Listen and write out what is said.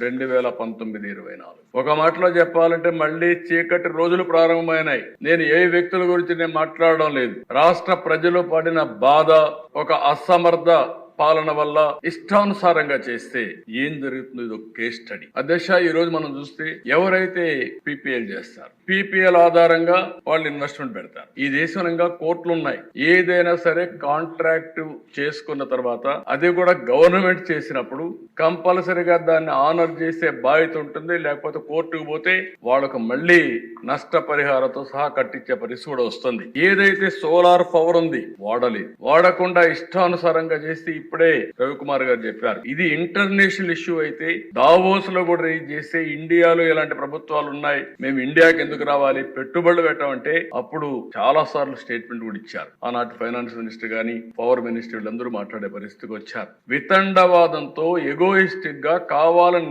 2019-24 ఒక మాటలో చెప్పాలంటే మళ్ళీ చీకటి రోజులు ప్రారంభమైనాయి. నేను ఏ వ్యక్తుల గురించి నేను మాట్లాడడం లేదు. రాష్ట్ర ప్రజలు పడిన బాధ, ఒక అసమర్థ పాలన వల్ల ఇష్టానుసారంగా చేస్తే ఏం జరుగుతుందో ఇది ఒక కేస్ స్టడీ. అధ్యక్ష, ఈ రోజు మనం చూస్తే ఎవరైతే పీపీఎల్ చేస్తారు, పీపీఎల్ ఆధారంగా వాళ్ళు ఇన్వెస్ట్మెంట్ పెడతారు. ఈ దేశంగా కోర్టులు ఉన్నాయి. ఏదైనా సరే కాంట్రాక్ట్ చేసుకున్న తర్వాత అది కూడా గవర్నమెంట్ చేసినప్పుడు కంపల్సరీగా దాన్ని ఆనర్ చేసే బాధ్యత ఉంటుంది. లేకపోతే కోర్టుకు పోతే వాళ్ళకు మళ్ళీ నష్టపరిహారంతో సహా కట్టించే పరిస్థితి కూడా వస్తుంది. ఏదైతే సోలార్ పవర్ ఉంది వాడకుండా ఇష్టానుసారంగా చేస్తే ఇప్పుడే రవికుమార్ గారు చెప్పారు, ఇది ఇంటర్నేషనల్ ఇష్యూ అయితే దావోస్ లో కూడా రేజ్ చేస్తే ఇండియాలో ఇలాంటి ప్రభుత్వాలు ఉన్నాయి, మేము ఇండియాకి ఎందుకు రావాలి, పెట్టుబడులు పెట్టమంటే అప్పుడు చాలా సార్లు స్టేట్మెంట్ కూడా ఇచ్చారు. ఆనాటి ఫైనాన్స్ మినిస్టర్ గాని పవర్ మినిస్టర్ వీళ్ళందరూ మాట్లాడే పరిస్థితికి వచ్చారు. వితండవాదంతో ఎగోయిస్టిక్ గా కావాలని